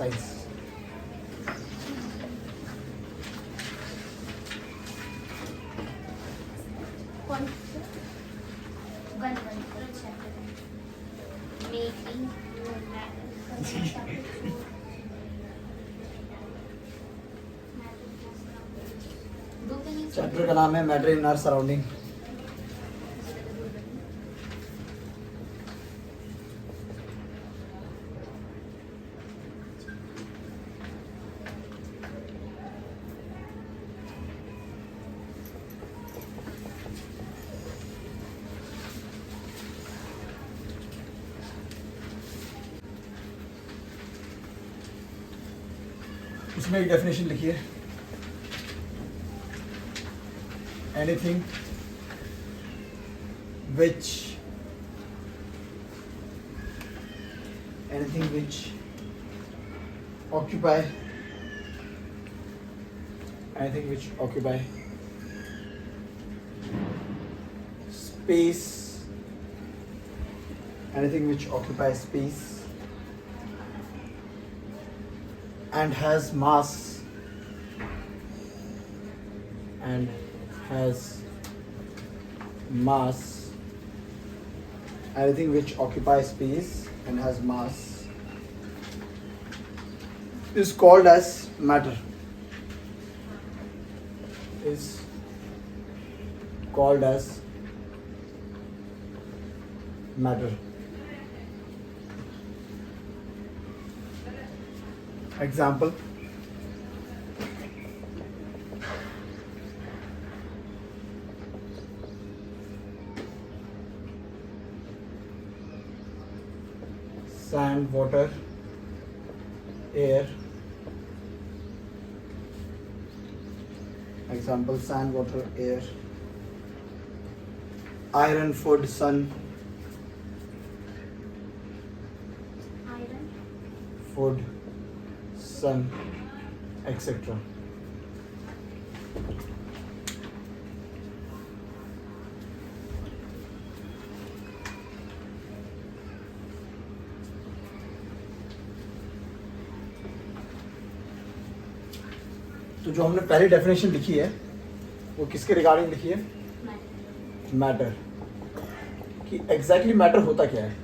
Science. कौन one making chapter का नाम है मैटर इन आवर सराउंडिंग। उसमें एक डेफिनेशन लिखी है, anything which occupy space, and has mass anything which occupies space and has mass is called as matter. Example: sand, water, air. Example: sand, water, air. Iron, food, sun. Iron Food, sun, etc. तो जो हमने पहली definition लिखी है वो किसके regarding लिखी है? मैटर। कि एग्जैक्टली मैटर होता क्या है?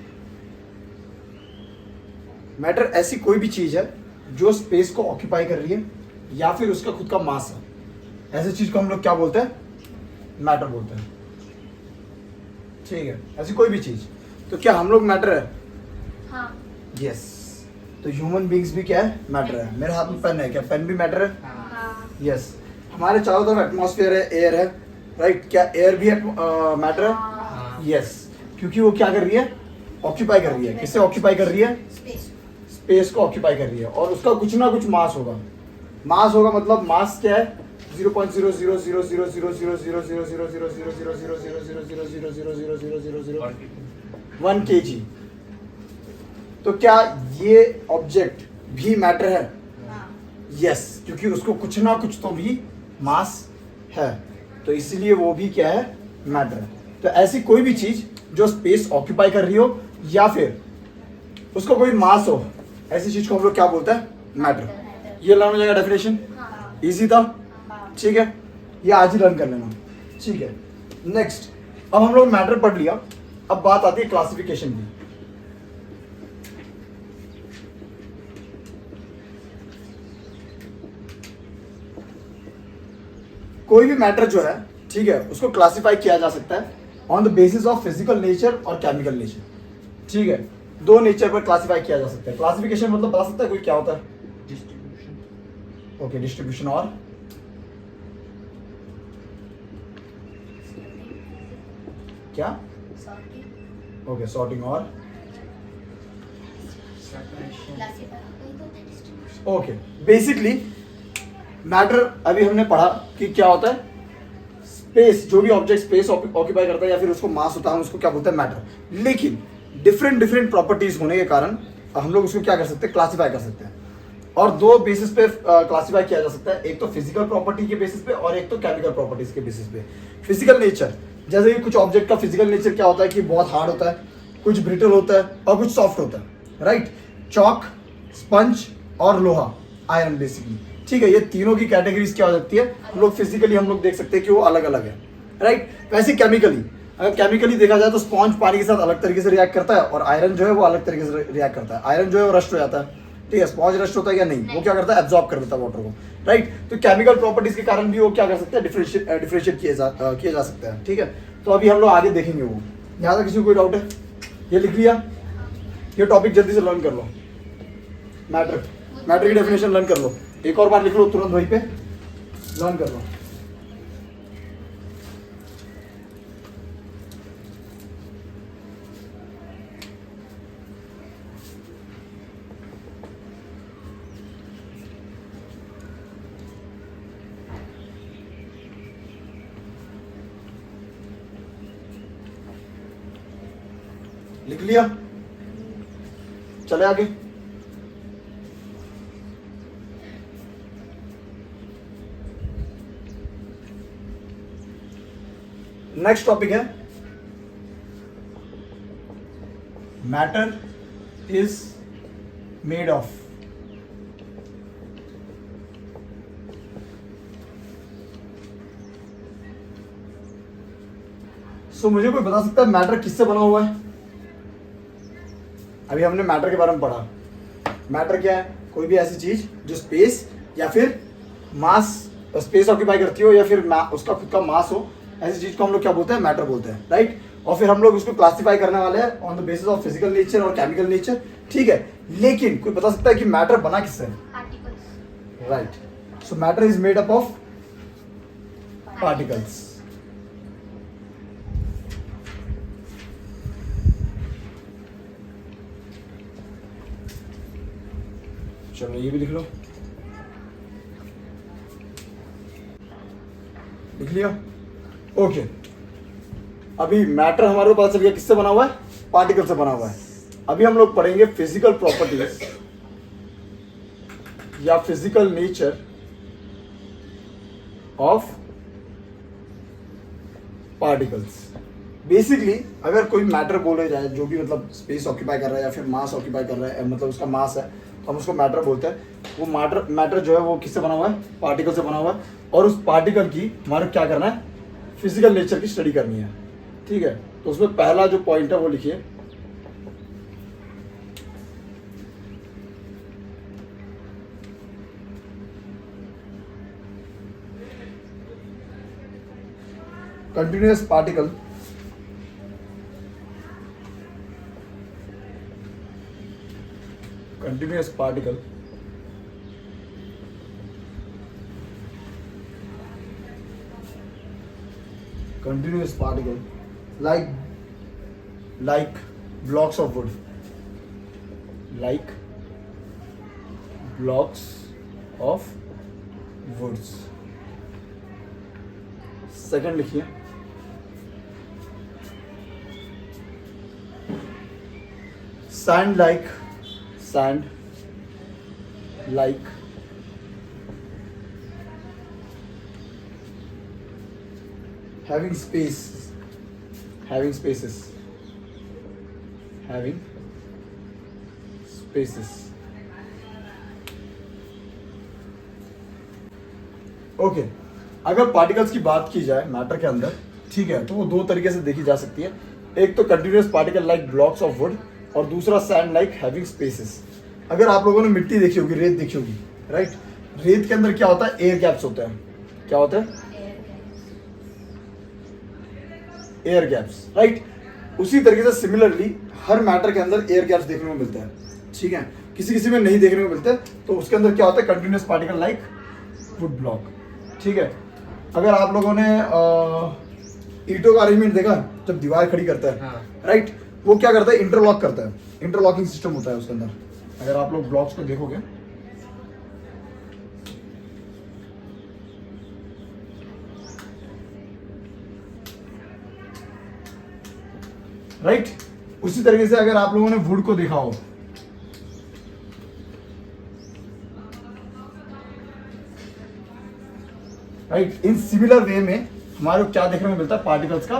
मैटर ऐसी कोई भी चीज है जो स्पेस को ऑक्यूपाई कर रही है या फिर उसका खुद का मास है, ऐसी चीज को हम लोग क्या बोलते हैं? मैटर बोलते हैं। ठीक है, ऐसी कोई भी चीज। तो क्या हम लोग मैटर है? हाँ यस। तो ह्यूमन बींग्स भी क्या है? मैटर है। मेरे हाथ में पेन है, क्या पेन भी मैटर है? हाँ यस। हमारे चारों तरफ एटमॉस्फेयर है, एयर है, राइट? क्या एयर भी मैटर है? यस। क्योंकि वो क्या कर रही है? ऑक्यूपाई कर रही है। किससे ऑक्यूपाई कर रही है? स्पेस को ऑक्यूपाई कर रही है और उसका कुछ ना कुछ मास होगा। मास होगा मतलब मास क्या है? 0.000000000000000000000000000000000000000000000000000000000000000000000000000000000000000000000000000000000000000000000000000000000000000000000000000000000000000000000000000000000000000000000000000000000000000000000000000000000000000000000000000000000000000000000000000000000000000000000000000000000000000000000000000000000000000000000000000000000000000000000000000000000000000000000000000000000000000000000000000000000000000000000000000000000000000000000000000000000000000000000000000000000000000000000000000000000000000000000000000000000000000000000000000000000000000000000000000000000 यस, क्योंकि उसको कुछ ना कुछ तो भी मास है, तो इसलिए वो भी क्या है? मैटर है। तो ऐसी कोई भी चीज जो स्पेस ऑक्यूपाई कर रही हो या फिर उसको कोई मास हो, ऐसी चीज को हम लोग क्या बोलते हैं? मैटर। ये लर्न हो जाएगा डेफिनेशन। इजी था, ठीक है? ये आज ही लर्न कर लेना, ठीक है? नेक्स्ट, अब हम लोग मैटर पढ़ लिया, अब बात आती है क्लासिफिकेशन की। कोई भी मैटर जो है, ठीक है, उसको क्लासिफाई किया जा सकता है on the basis of physical nature और केमिकल नेचर। ठीक है, दो नेचर पर क्लासिफाई किया जा सकता है। क्लासिफिकेशन मतलब बता सकता है कोई क्या होता है? डिस्ट्रीब्यूशन। ओके, डिस्ट्रीब्यूशन और क्या? ओके, सॉर्टिंग और ओके। बेसिकली मैटर अभी हमने पढ़ा कि क्या होता है? स्पेस, जो भी ऑब्जेक्ट स्पेस ऑक्यूपाई करता है या फिर उसको मास होता है, हम उसको क्या बोलते हैं? मैटर। लेकिन डिफरेंट प्रॉपर्टीज होने के कारण हम लोग उसको क्या कर सकते हैं? क्लासिफाई कर सकते हैं। और दो बेसिस पे क्लासिफाई किया जा सकता है, एक तो फिजिकल प्रॉपर्टी के बेसिस पे और एक तो केमिकल प्रॉपर्टीज के बेसिस पे। फिजिकल नेचर, जैसे कि कुछ ऑब्जेक्ट का फिजिकल नेचर क्या होता है कि बहुत हार्ड होता है, कुछ ब्रिटल होता है और कुछ सॉफ्ट होता है, राइट? चॉक, स्पंज, और लोहा, आयरन बेसिकली। ठीक है, ये तीनों की कैटेगरीज क्या हो सकती है, हम लोग फिजिकली हम लोग देख सकते हैं कि वो अलग अलग है, राइट। वैसे केमिकली, अगर केमिकली देखा जाए तो स्पॉन्ज पानी के साथ अलग तरीके से रिएक्ट करता है और आयरन जो है वो अलग तरीके से रिएक्ट करता है। आयरन जो है वो रस्ट हो जाता है, ठीक है, स्पॉन्ज रस्ट होता है या नहीं, वो क्या करता है, एब्जॉर्ब कर लेता है वाटर को, राइट। तो केमिकल प्रॉपर्टीज के कारण भी वो क्या कर सकते हैं, डिफरेंशिएट किए जा सकते हैं, ठीक है। तो अभी हम लोग आगे देखेंगे वो। यहाँ तक किसी को कोई डाउट है? ये लिख लिया, ये टॉपिक जल्दी से लर्न कर लो। मैटर की डेफिनेशन लर्न कर लो, एक और बार लिख लो तुरंत वहीं पे, लर्न कर लो। लिख लिया, चले आगे। नेक्स्ट टॉपिक है मैटर इज मेड ऑफ। सो मुझे कोई बता सकता है मैटर किससे बना हुआ है? अभी हमने मैटर के बारे में पढ़ा। मैटर क्या है? कोई भी ऐसी चीज जो स्पेस या फिर मास, स्पेस ऑक्यूपाई करती हो या फिर उसका खुद का मास हो, ऐसी चीज को हम लोग क्या बोलते हैं, मैटर बोलते हैं, राइट। और फिर हम लोग उसको क्लासिफाई करने वाले हैं on the basis of physical nature और केमिकल नेचर, ठीक है। लेकिन कोई बता सकता है कि मैटर बना किससे? Particles. Right. So matter is made up of particles. चलो ये भी लिख लो, लिख लिया, ओके। अभी मैटर हमारे को पता चल गया किससे बना हुआ है, पार्टिकल से बना हुआ है। अभी हम लोग पढ़ेंगे फिजिकल प्रॉपर्टीज या physical nature of particles. Basically अगर कोई मैटर बोले जाए जो भी मतलब स्पेस ऑक्यूपाई कर रहा है या फिर मास ऑक्यूपाई कर रहा है, मतलब उसका मास है, तो हम उसको मैटर बोलते हैं। वो मैटर जो है वो किससे बना हुआ है, पार्टिकल से बना हुआ है। और उस पार्टिकल की हमारे क्या करना है, फिजिकल नेचर की स्टडी करनी है, ठीक है। तो उसमें पहला जो पॉइंट है वो लिखिए, continuous particle continuous particle like blocks of wood, like blocks of woods। Second लिखिए, sand like having spaces okay. अगर पार्टिकल्स की बात की जाए मैटर के अंदर, ठीक है, तो वो दो तरीके से देखी जा सकती है। एक तो continuous particle like blocks of would और दूसरा सैंड लाइक हैविंग स्पेसेस। अगर आप लोगों ने मिट्टी देखी होगी, रेत देखी होगी, राइट। रेत के अंदर क्या होता है, एयर गैप्स होते हैं। क्या होता है, एयर गैप्स, राइट। उसी तरीके से सिमिलरली हर मैटर के अंदर एयर गैप्स देखने को मिलते हैं, ठीक है। किसी किसी में नहीं देखने को मिलते, तो उसके अंदर क्या होता है, continuous particle like would block, ठीक है। अगर आप लोगों ने ईंटों का अरेंजमेंट देखा, जब दीवार खड़ी करता है, हाँ। राइट, वो क्या करता है, इंटरलॉक करता है। इंटरलॉकिंग सिस्टम होता है उसके अंदर। अगर आप लोग ब्लॉक्स को देखोगे, राइट, उसी तरीके से अगर आप लोगों ने वुड को देखा हो, राइट, इन सिमिलर वे में हमारे को क्या देखने को मिलता है, पार्टिकल्स का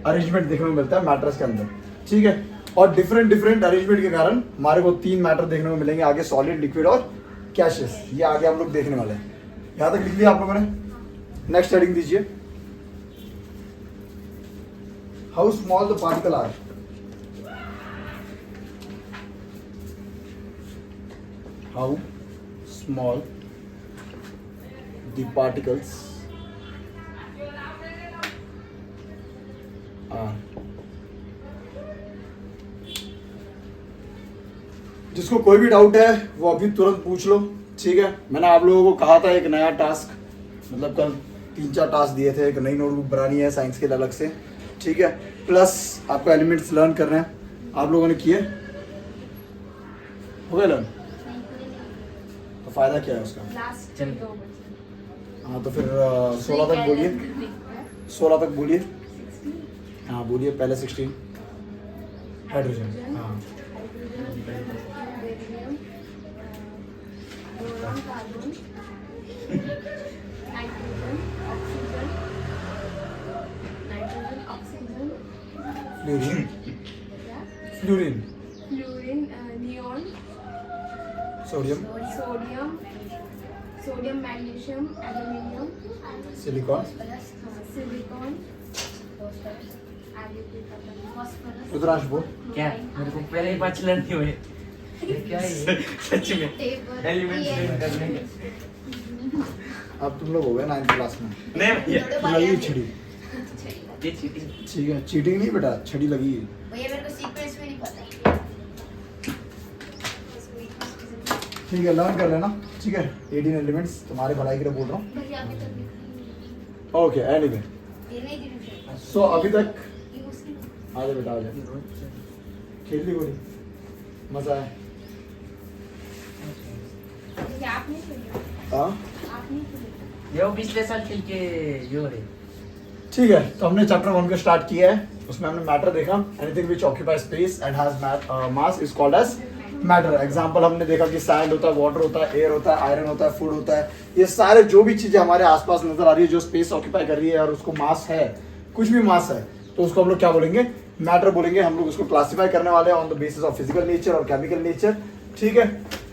अरेंजमेंट देखने को मिलता है मैटर्स के अंदर, ठीक है। और डिफरेंट अरेंजमेंट के कारण हमारे को तीन मैटर देखने को मिलेंगे आगे, सॉलिड, लिक्विड और गैसेस, ये आगे हम लोग देखने वाले हैं। यहाँ तक लिख लिया आप लोगों ने? नेक्स्ट हेडिंग दीजिए, how small the particle are. How small the particles are. जिसको कोई भी डाउट है वो अभी तुरंत पूछ लो, ठीक है। मैंने आप लोगों को कहा था एक नया टास्क, मतलब कल 3-4 टास्क दिए थे, एक नई नोटबुक बनानी है साइंस के लिए अलग से, ठीक है। प्लस आपको एलिमेंट्स लर्न करने हैं, आप लोगों ने किए, हो गए लर्न, तो फायदा क्या है उसका? लास्ट चल। 2 बचे। हाँ तो फिर 16 तक बोलिए, 16 तक बोलिए। हाँ बोलिए पहले 16 हाइड्रोजन। हाँ beryllium, boron, carbon, nitrogen, oxygen, fluorine, क्या? Fluorine, fluorine, neon, sodium, sodium, magnesium, aluminium, silicon, silicon, आगे कोई पता नहीं, फॉस्फोरस, रुद्रांश बोल। क्या मेरे को पहले ही 5 लर्न नहीं हुए। ये क्या है ये? सच में टेबल, एलिमेंट्स लर्न करने के। अब तुम लोग हो गए 9th क्लास में। नहीं भैया, लगी छड़ी, ये चीटिंग। ठीक है। चीटिंग नहीं बेटा, छड़ी लगी है। भैया मेरे को सीक्वेंस में नहीं पता। ठीक है लर्न कर लेना, ठीक है। 18 एलिमेंट्स तुम्हारे भलाई के लिए बोल रहा हूँ। भैया अभी तक नहीं। ओके एनीवे, ये नहीं दिख सो अभी तक ये उसकी आ जा बेटा, आ जा, खेल ली गोली, मजा आया। ये आप नहीं खेले, हाँ आप नहीं खेले। ये वो पिछले साल खेल के जो है। ठीक है, तो हमने चैप्टर 1 को स्टार्ट किया है। उसमें हमने मैटर देखा, anything which occupy space and has mass is called as matter. Example हमने देखा कि सैंड होता है, वाटर होता है, एयर होता है, आयरन होता है, फूड होता है। ये सारे जो भी चीजें हमारे आसपास नजर आ रही है, जो स्पेस ऑक्यूपाई कर रही है और उसको मास है, कुछ भी मास है, तो उसको हम लोग क्या बोलेंगे? मैटर बोलेंगे। हम लोग उसको क्लासीफाई करने वाले हैं on the basis of physical nature और केमिकल नेचर, ठीक है।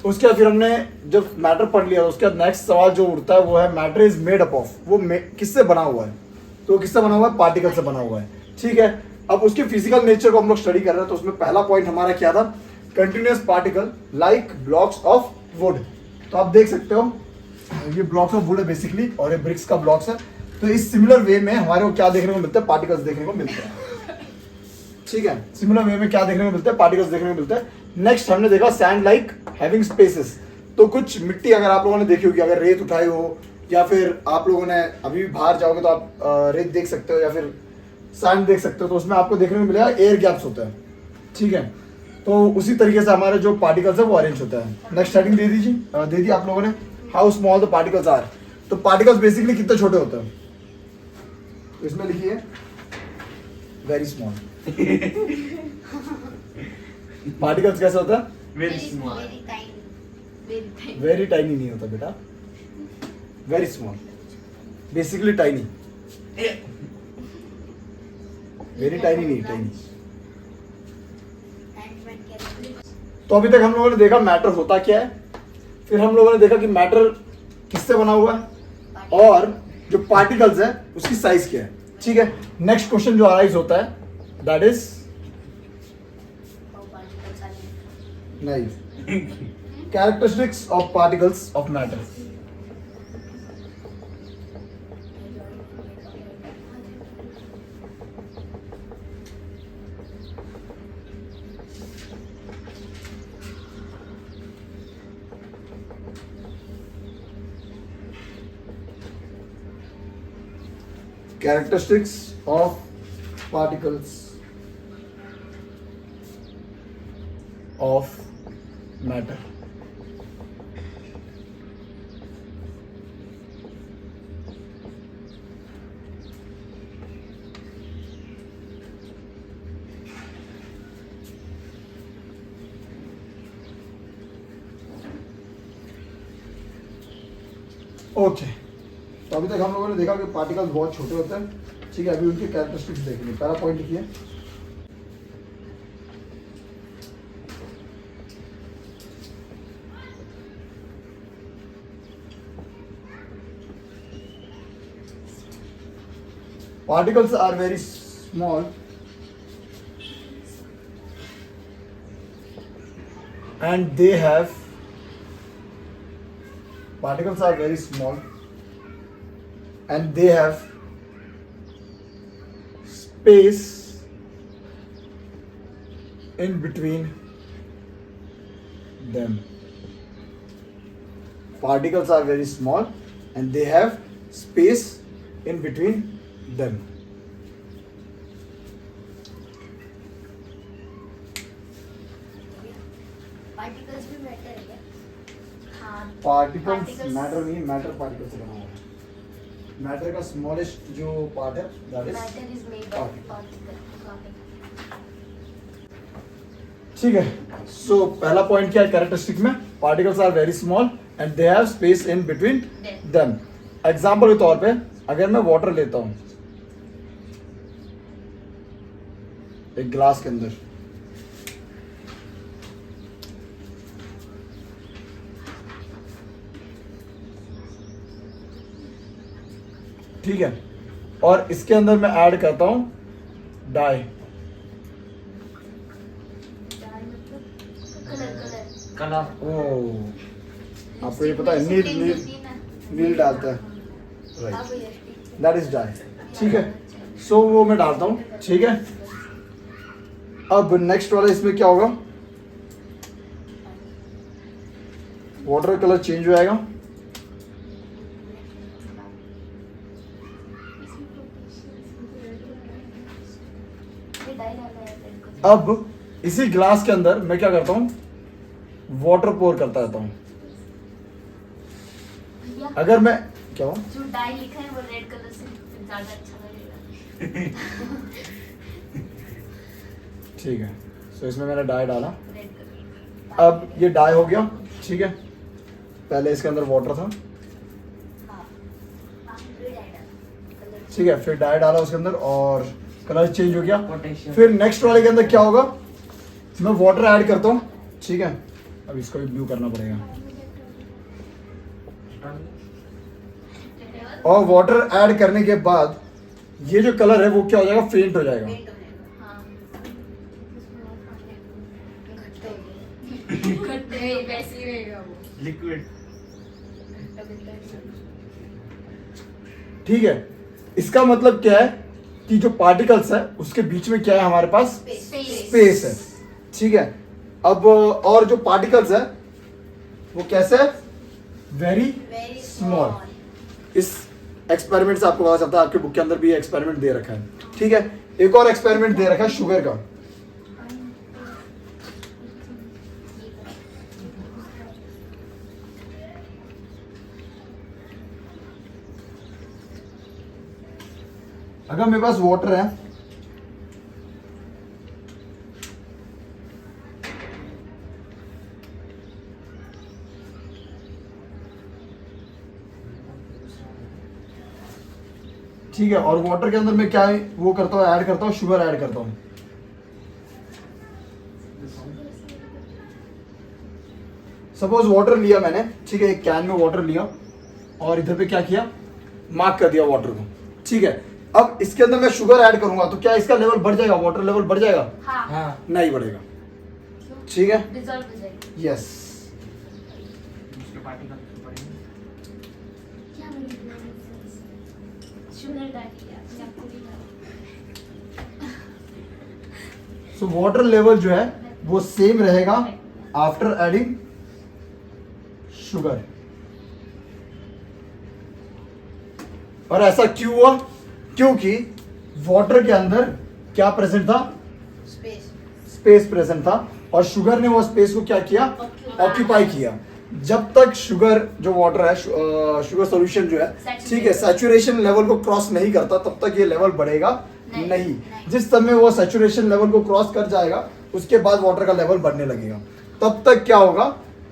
उसके बाद फिर हमने जब मैटर पढ़ लिया, उसके बाद नेक्स्ट सवाल जो उठता है वो है matter is made up of, वो किससे बना हुआ है? तो किससे बना हुआ है? पार्टिकल से बना हुआ है, ठीक है। अब उसके फिजिकल नेचर को हम लोग स्टडी कर रहे हैं, तो उसमें पहला पॉइंट हमारा क्या था? Continuous particle like blocks of would. तो आप देख सकते हो ये ब्लॉक्स ऑफ वुड है बेसिकली, और ये ब्रिक्स का ब्लॉक्स है। तो इस सिमिलर वे में हमारे को क्या देखने को मिलता है? पार्टिकल्स देखने को मिलते हैं, ठीक है। सिमिलर वे में क्या देखने को मिलता है? पार्टिकल्स देखने को मिलता है। नेक्स्ट हमने देखा सैंड लाइक हैविंग स्पेसेस। तो कुछ मिट्टी अगर आप लोगों ने देखी होगी, अगर रेत उठाई हो, या फिर आप लोगों ने अभी बाहर जाओगे तो आप रेत देख सकते हो या फिर सैंड देख सकते हो, तो उसमें आपको देखने को मिलेगा एयर गैप्स होता है, ठीक है। तो उसी तरीके से हमारे जो पार्टिकल्स है वो अरेंज होता है। नेक्स्ट हेडिंग दे दीजिए, दे दी आप लोगों ने, how small the particles are. तो पार्टिकल्स बेसिकली कितने छोटे होते हैं? तो इसमें लिखिए वेरी स्मॉल। पार्टिकल्स कैसा होता है? Very small. Very tiny, very tiny. Very tiny नहीं होता बेटा, very small, basically tiny. Very tiny नहीं, टाइनी। तो अभी तक हम लोगों ने देखा मैटर होता क्या है, फिर हम लोगों ने देखा कि मैटर किससे बना हुआ है, और जो पार्टिकल्स है उसकी साइज क्या है, ठीक है। नेक्स्ट क्वेश्चन जो अराइज होता है दैट इज नहीं, characteristics of particles of matter. Characteristics of particles of matter. Okay, तो अभी तक हम लोगों ने देखा कि पार्टिकल्स बहुत छोटे होते हैं, ठीक है। अभी उनकी कैरेक्टरिस्टिक्स देखेंगे। पहला पॉइंट लिखिए, particles are very small and they have particles are very small and they have space in between them. Particles are very small and they have space in between them. Particles भी matter है क्या? हाँ Particles Particles- matter नहीं, matter particles से बना हुआ है. Matter का smallest जो part है that is matter is made of particle. Particle. ठीक है. So पहला point क्या है characteristic में? Particles are very small and they have space in between them. Example के तौर पे अगर मैं water लेता हूँ एक ग्लास के अंदर, ठीक है, और इसके अंदर मैं ऐड करता हूं डाई. कलर कलर ओ आपको ये पता है, नील डालता है, राइट, दैट इज डाई. ठीक है, सो वो मैं डालता हूं. ठीक है, अब नेक्स्ट वाला इसमें क्या होगा, वाटर कलर चेंज हो जाएगा. अब इसी ग्लास के अंदर मैं क्या करता हूं, वाटर पोर करता रहता हूं. अगर मैं क्या हूं, जो डाई लिखा है वो रेड कलर से ज्यादा अच्छा लगेगा. ठीक है, सो इसमें मैंने डाई डाला. Red colour. अब ये डाई हो गया. ठीक है, पहले इसके अंदर वाटर था. हाँ. फिर डाई डाला. कलर. ठीक है, फिर डाई डाला उसके अंदर और कलर चेंज हो गया. पोटेशियम. फिर नेक्स्ट वाले के अंदर क्या होगा, मैं वाटर ऐड करता हूँ. ठीक है, अब इसको भी ब्लू करना पड़ेगा. और वाटर ऐड करने के बाद ये जो कलर है वो क्या हो जाएगा, फेंट हो जाएगा. पेंट हो जाएगा. हाँ. खट्टे वैसे ही रहेगा वो. लिक्विड. ठीक है, इसका मतलब क्या है कि जो पार्टिकल्स है उसके बीच में क्या है, हमारे पास स्पेस है. ठीक है, अब और जो पार्टिकल्स है वो कैसे है, वेरी वेरी स्मॉल. इस एक्सपेरिमेंट से आपको पता चलता है, आपके बुक के अंदर भी एक्सपेरिमेंट दे रखा है. ठीक है, एक और एक्सपेरिमेंट दे रखा है शुगर का. अगर मेरे पास वाटर है, ठीक है, और वाटर के अंदर मैं क्या वो करता हूँ, ऐड करता हूँ, शुगर ऐड करता हूँ. सपोज वाटर लिया मैंने, ठीक है, एक कैन में वाटर लिया और इधर पे क्या किया, मार्क कर दिया वाटर को. ठीक है, अब इसके अंदर मैं शुगर ऐड करूंगा तो क्या इसका लेवल बढ़ जाएगा, वाटर लेवल बढ़ जाएगा, हाँ हाँ. नहीं बढ़ेगा. ठीक है, डिजॉल्व हो जाएगी. यस. उसके पार्टिकल पड़ेंगे. क्या बोलिए, शुगर डालिए आपने आपको भी डाला. सो वाटर लेवल जो है वो सेम रहेगा आफ्टर एडिंग शुगर. और ऐसा क्यों हुआ, क्योंकि वाटर के अंदर क्या प्रेजेंट था, स्पेस. स्पेस प्रेजेंट था और शुगर ने वो स्पेस को क्या किया, ऑक्यूपाई किया. जब तक शुगर जो वाटर है, शुगर सॉल्यूशन जो है, ठीक है, सैचुरेशन लेवल को क्रॉस नहीं करता तब तक ये लेवल बढ़ेगा नहीं. जिस समय वो सैचुरेशन लेवल को क्रॉस कर जाएगा उसके बाद वाटर का लेवल बढ़ने लगेगा. तब तक क्या होगा,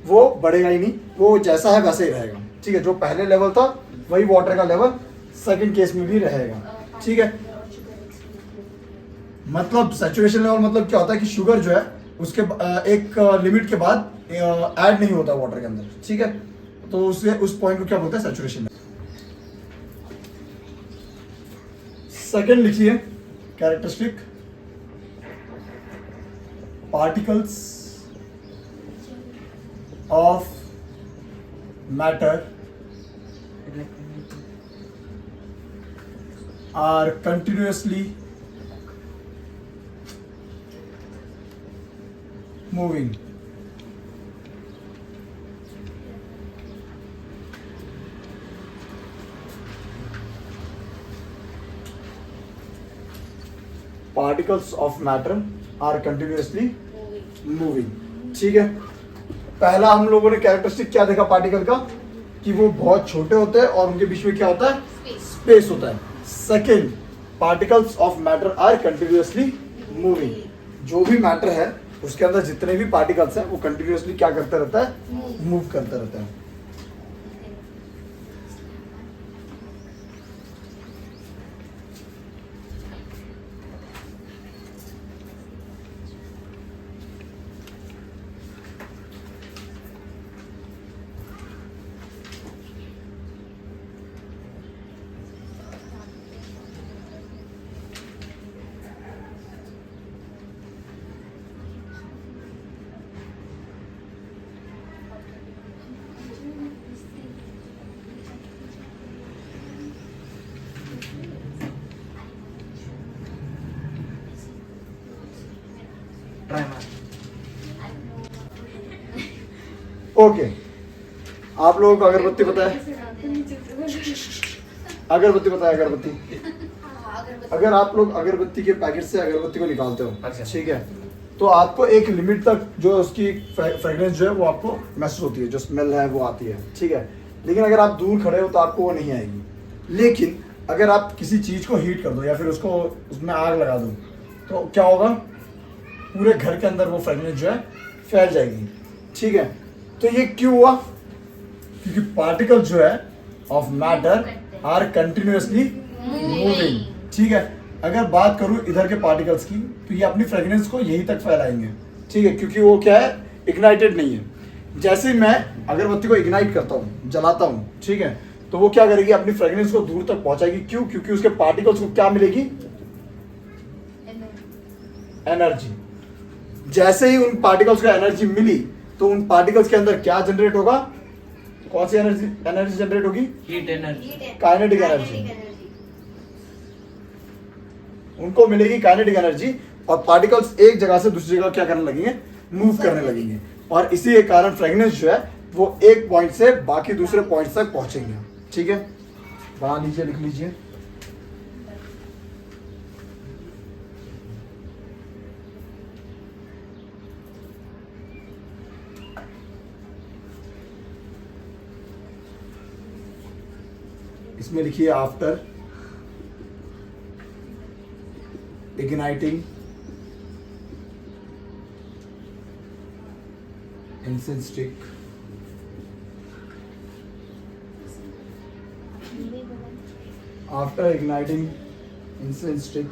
वो बढ़ेगा ही नहीं, वो जैसा है वैसे ही रहेगा. ठीक है, जो पहले लेवल था वही वाटर का लेवल सेकंड केस में भी रहेगा. ठीक है, मतलब सैचुरेशन लेवल मतलब क्या होता है कि शुगर जो है उसके एक लिमिट के बाद ऐड नहीं होता वाटर के अंदर. ठीक है, तो उस पॉइंट को क्या बोलते हैं, सैचुरेशन. सेकंड लिखिए characteristic particles of matter are continuously moving. Particles of matter are continuously moving. ठीक है, पहला हम लोगों ने कैरेक्टरिस्टिक क्या देखा पार्टिकल का कि वो बहुत छोटे होते हैं और उनके बीच में क्या होता है, स्पेस होता है. Second, particles of matter are continuously moving. जो भी मैटर है उसके अंदर जितने भी पार्टिकल्स हैं वो कंटिन्यूअसली क्या करता रहता है, मूव करता रहता है. ट्राई मार. ओके, आप लोगों को अगरबत्ती पता है? अगरबत्ती पता है? अगरबत्ती, अगर आप लोग अगरबत्ती के पैकेट से अगरबत्ती को निकालते हो, अच्छा. ठीक है, तो आपको एक लिमिट तक जो उसकी फ्रेग्रेंस जो है वो आपको महसूस होती है, जो स्मेल है वो आती है, ठीक है. लेकिन अगर आप दूर खड़े हो तो आपको वो नहीं आएगी. लेकिन अगर आप किसी चीज को हीट कर दो या फिर उसको उसमें आग लगा दो तो क्या होगा, पूरे घर के अंदर वो फ्रेग्रेंस जो है फैल जाएगी. ठीक है, तो ये क्यों हुआ? क्योंकि पार्टिकल जो है of matter are continuously moving. ठीक है, अगर बात करूं इधर के पार्टिकल्स की तो ये अपनी फ्रेग्रेंस को यहीं तक फैलाएंगे. ठीक है, क्योंकि वो क्या है, इग्नाइटेड नहीं है. जैसे मैं अगरबत्ती को इग्नाइट करता हूँ, जलाता हूँ, ठीक है, तो वो क्या करेगी, अपनी फ्रेग्रेंस को दूर तक पहुंचाएगी. क्यों? क्योंकि उसके पार्टिकल्स को क्या मिलेगी, एनर्जी. जैसे ही उन पार्टिकल्स को एनर्जी मिली तो उन पार्टिकल्स के अंदर क्या जनरेट होगा, कौन सी एनर्जी एनर्जी जनरेट होगी, हीट एनर्जी. Kinetic energy. उनको मिलेगी काइनेटिक एनर्जी और पार्टिकल्स एक जगह से दूसरी जगह क्या करने लगेंगे, मूव करने लगेंगे. और इसी के कारण फ्रेग्रेंस जो है वो एक पॉइंट से बाकी दूसरे पॉइंट तक पहुंचेंगे. ठीक है, बना लीजिए, लिख लीजिए. इसमें लिखिए after igniting incense stick after igniting incense stick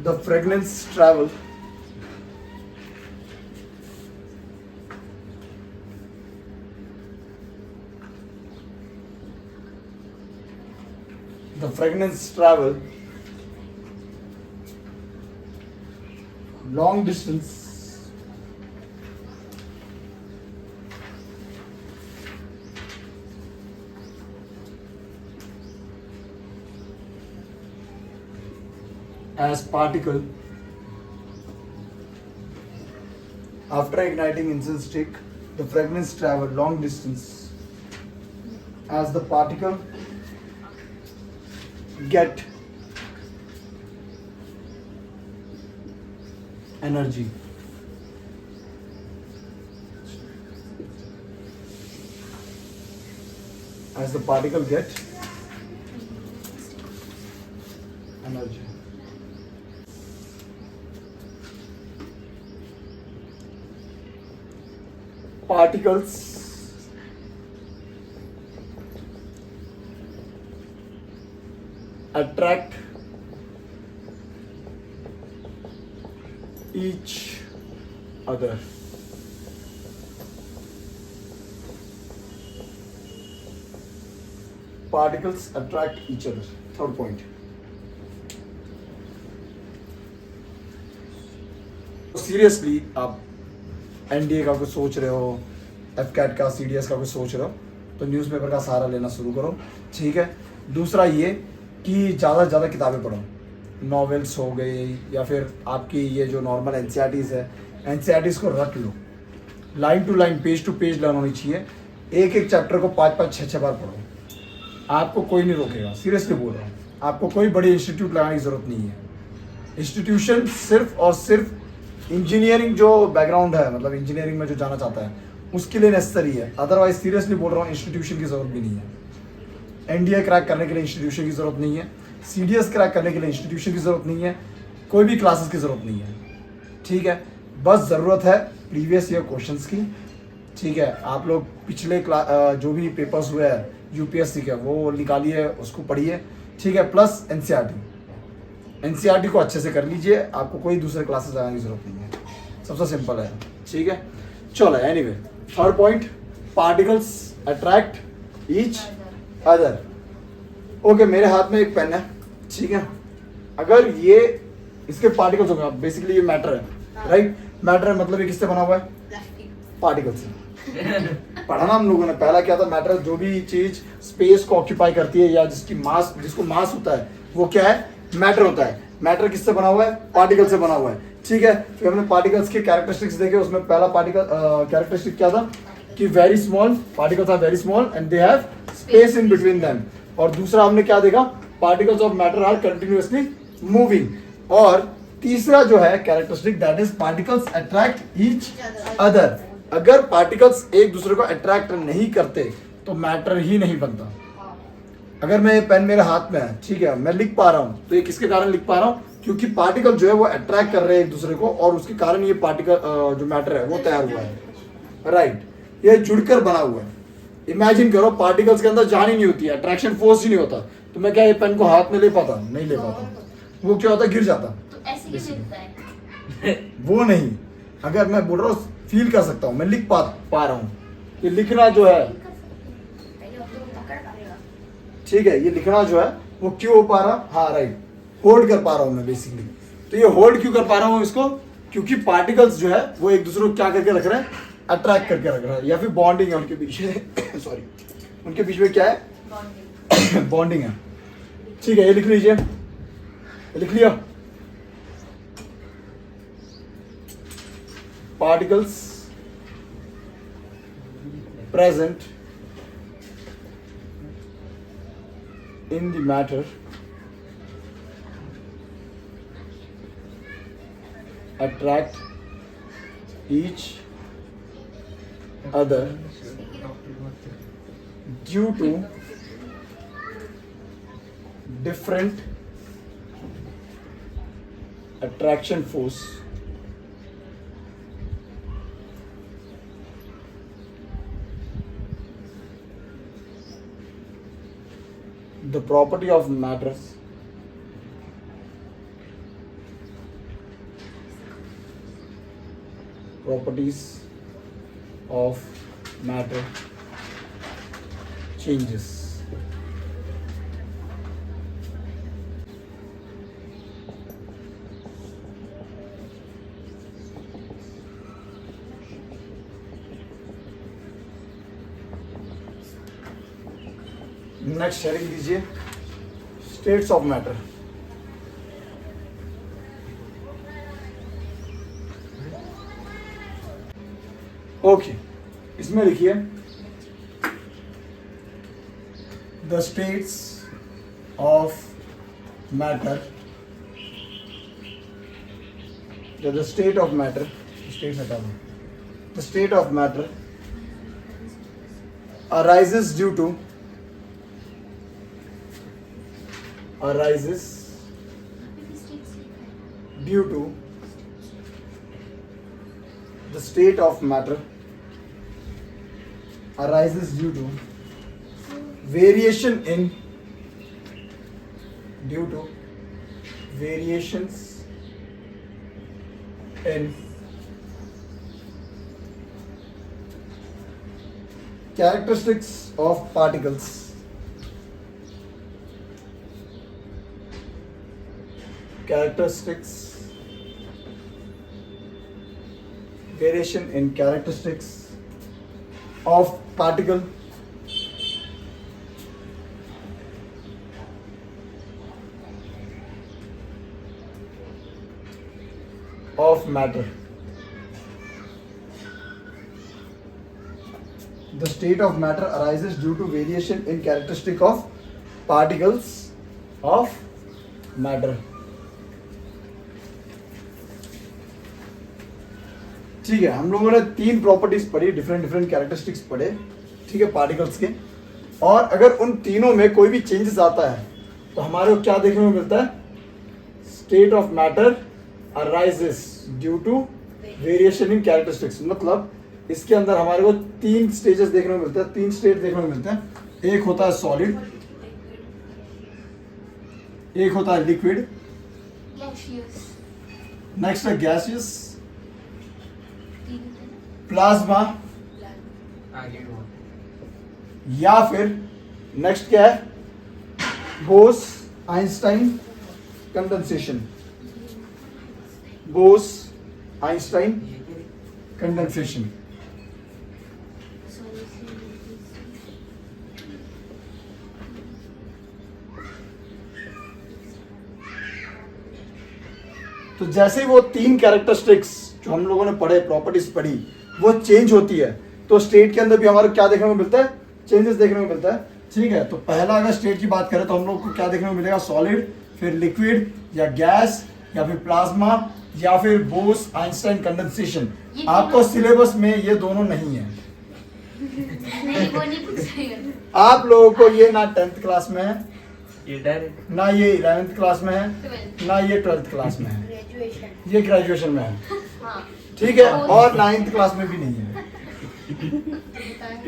the fragrance travel long distance as particle after igniting incense stick the fragrance travel long distance as the particle get energy. As the particle get energy. Particles attract each other. Particles attract each other. Third point. Seriously आप NDA का कुछ सोच रहे हो, AFCAT का, CDS का कुछ सोच रहे हो, तो न्यूज़पेपर का सहारा लेना शुरू करो, ठीक है। दूसरा ये कि ज़्यादा से ज़्यादा किताबें पढ़ो, नॉवेल्स हो गई या फिर आपकी ये जो नॉर्मल एनसीईआरटीज़ है, एनसीईआरटीज़ को रट लो, line to line, page to page learn होनी चाहिए। एक एक चैप्टर को 5-5, 6-6 बार पढ़ो, आपको कोई नहीं रोकेगा, सीरियसली बोल रहा हूँ। आपको कोई बड़ी इंस्टीट्यूट लगाने की ज़रूरत नहीं है। इंस्टीट्यूशन सिर्फ और सिर्फ इंजीनियरिंग जो बैकग्राउंड है, मतलब इंजीनियरिंग में जो जाना चाहता है उसके लिए नेसेसरी है, अदरवाइज सीरियसली बोल रहा हूँ इंस्टीट्यूशन की ज़रूरत भी नहीं है। एनडीए क्रैक करने के लिए इंस्टीट्यूशन की ज़रूरत नहीं है, सीडीएस क्रैक करने के लिए इंस्टीट्यूशन की ज़रूरत नहीं है, कोई भी क्लासेस की ज़रूरत नहीं है, ठीक है। बस ज़रूरत है प्रीवियस ईयर क्वेश्चंस की, ठीक है। आप लोग पिछले जो भी पेपर्स हुए हैं यूपीएससी के वो निकालिए, उसको पढ़िए, ठीक है। प्लस एनसीईआरटी को अच्छे से कर लीजिए, आपको कोई दूसरे क्लासेस लगाने की जरूरत नहीं है, सबसे सिंपल है, ठीक है। चलो anyway, third point, particles attract each other. Okay, मेरे हाथ में एक पेन है, ठीक है। अगर ये इसके पार्टिकल्स हो गए, बेसिकली ये मैटर है, राइट। मैटर है मतलब ये किससे बना हुआ है? पार्टिकल से। पढ़ा ना हम लोगों ने, पहला क्या था? मैटर जो भी चीज स्पेस को ऑक्यूपाई करती है या जिसको मास होता है वो क्या है? मैटर होता है। मैटर किससे बना हुआ है? पार्टिकल से बना हुआ है, ठीक है। फिर हमने पार्टिकल्स के कैरेक्टरिस्टिक्स देखे, उसमें पहला पार्टिकल कैरेक्टरिस्टिक क्या था कि very small, particles are very small and they have space in between them. और दूसरा हमने क्या देखा? Particles of matter are continuously moving. और तीसरा जो है characteristic, that is particles attract each other. अगर पार्टिकल्स एक दूसरे को अट्रैक्ट नहीं करते तो मैटर ही नहीं बनता। अगर मैं ये पेन मेरे हाथ में है, ठीक है, मैं लिख पा रहा हूं, तो ये किसके कारण लिख पा रहा हूं? क्योंकि पार्टिकल जो है वो अट्रैक्ट कर रहे हैं एक दूसरे को, और उसके कारण ये पार्टिकल जो मैटर है वो तैयार हुआ है, राइट। ये जुड़कर बना हुआ है। इमेजिन करो पार्टिकल्स के अंदर जान ही नहीं होती है, अट्रैक्शन फोर्स ही नहीं होता, तो मैं क्या ये पेन को हाथ में ले पाता? नहीं ले पाता। वो क्या होता? गिर जाता। तो ऐसे क्यों लिखता है? वो नहीं, अगर मैं बोल रहा हूँ फील कर सकता हूँ, मैं लिख पा रहा हूँ। ये लिखना जो है, ठीक है, ये लिखना जो है वो क्यों हो पा रहा? हाँ राइट, होल्ड कर पा रहा हूँ मैं बेसिकली। तो ये होल्ड क्यों कर पा रहा हूँ इसको? क्योंकि पार्टिकल्स जो है वो एक दूसरे को क्या करके रख रहे हैं? अट्रैक्ट करके रख रहा है, या फिर बॉन्डिंग है उनके बीच में सॉरी, उनके बीच में क्या है? बॉन्डिंग। बॉन्डिंग है, ठीक है। ये लिख लीजिए, लिख लिया। Particles present in the matter attract each other due to different attraction force the property of matters properties of matter changes. Next sharing दीजिए, स्टेट्स ऑफ मैटर। ओके, इसमें लिखिए the states of matter, the state of matter, state हटा दो, the state of matter arises due to the state of matter arises due to variations in characteristics of particles variation in characteristics of particle of matter. The state of matter arises due to variation in characteristic of particles of matter. ठीक है, हम लोगों ने 3 properties पढ़ी, different characteristics पढ़े, ठीक है, particles के। और अगर उन तीनों में कोई भी चेंजेस आता है तो हमारे को क्या देखने को मिलता है? State of matter arises due to variation in characteristics। मतलब इसके अंदर हमारे को 3 स्टेजेस देखने को मिलते हैं, 3 स्टेट देखने को मिलते हैं। एक होता है सॉलिड, एक होता है लिक्विड, Gaseous. नेक्स्ट है गैसियस, तीन होते हैं। प्लाज्मा, आगे वो या फिर नेक्स्ट क्या है? Bose Einstein condensation. Bose Einstein condensation. तो जैसे ही वो 3 कैरेक्टरिस्टिक्स जो हम लोगों ने पढ़े, प्रॉपर्टीज पढ़ी, वो चेंज होती है तो स्टेट के अंदर भी हमारे क्या देखने को मिलता है? चेंजेस देखने को मिलता है। ठीक है, तो पहला अगर स्टेट की बात करें तो हम लोग को क्या देखने को मिलेगा? सॉलिड, फिर लिक्विड या गैस, या फिर प्लाज्मा, या फिर बोस आइंस्टाइन कंडेंसेशन। ये आपको सिलेबस में ये दोनों नहीं है। नहीं, वो नहीं पूछ रही हूँ। आप लोगों को ये ना 10th क्लास में है, ये डायरेक्ट ना ये 11th क्लास में है, 12th। ना ये 12th क्लास में है, Graduation। ये ग्रेजुएशन में है। हाँ। ठीक है, और 9th क्लास में भी नहीं है।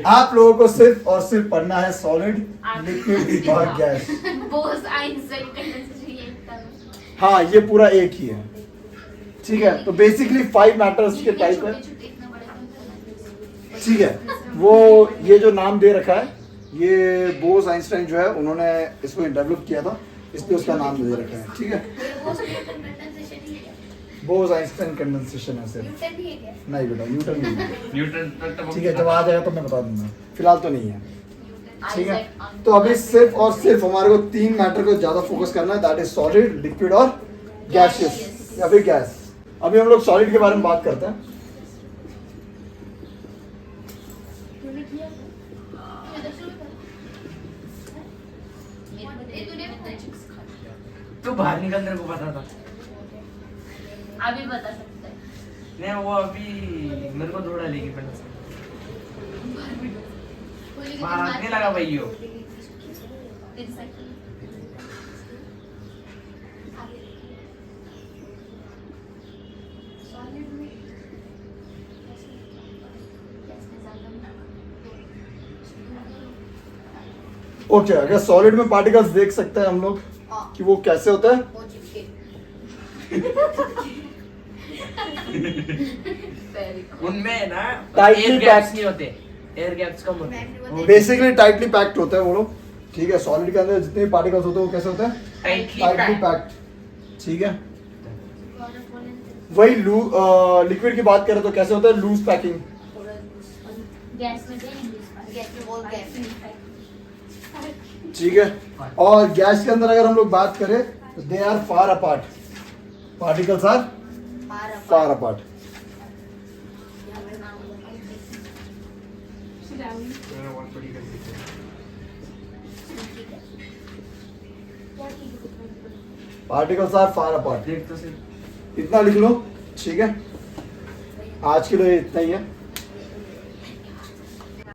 आप लोगों को सिर्फ और सिर्फ पढ़ना है सॉलिड, लिक्विड और गैस। बोस आइंस्टाइन कंडेंसेशन ये तब। हाँ, ये पूरा एक ही है। ठीक है, तो बेसिकली 5 मैटर्स के टाइप है। छोटे-छोटे इतना बड़े ठीक है, वो ये जो नाम दे रखा है, ये बोस आइंस्टाइन जो है उन्होंने इसको डेवलप किया था, इसलिए उसका नाम दे रखा है। ठीक है, बोस न्यूटन कंडेंसेशन ही है। बोस आइंस्टाइन कंडेंसेशन है सिर्फ। न्यूटन ही है क्या? नहीं बेटा, न्यूटन नहीं है। न्यूटन तक ठीक है, जब आ जाएगा तो मैं बता दूंगा, फिलहाल तो नहीं है। ठीक है, Isaac तो अभी सिर्फ और सिर्फ हमारे को 3 मैटर को ज्यादा फोकस करना है, दैट इज सॉलिड, लिक्विड और गैसियस या फिर गैस। अभी हम लोग सॉलिड के बारे में बात करते हैं। तूने किया था? ये दस रुपए का। ये तूने बताया चिप्स खा लिया। तू बाहर निकल, तेरे को पता था। अभी बता सकता है। नहीं, वो अभी मेरे को दौड़ा लेगी पहले से। बाहर आने लगा भाई यो। तेरी साइकिल। सॉलिड में ओके, अगर सॉलिड में पार्टिकल्स देख सकते हैं हम लोग कि वो कैसे होता है। उनमें ना Tightly एयर packed। गैप्स नहीं होते, एयर गैप्स कम होते हैं। बेसिकली टाइटली पैक्ड होता है वो लोग। ठीक है, सॉलिड के अंदर जितने भी पार्टिकल्स होते हैं वो कैसे होते हैं? Tightly tightly packed. पैक्ड। ठीक है, वही लिक्विड की बात करें तो कैसे होता है? Loose packing. गैस में गैस में बहुत गैस। ठीक है, और गैस के अंदर अगर हम लोग बात करें तो they are far apart, particles are far apart. Particles are far apart, देख तो सिर्फ इतना लिख लो। ठीक है, आज के लिए इतना ही है।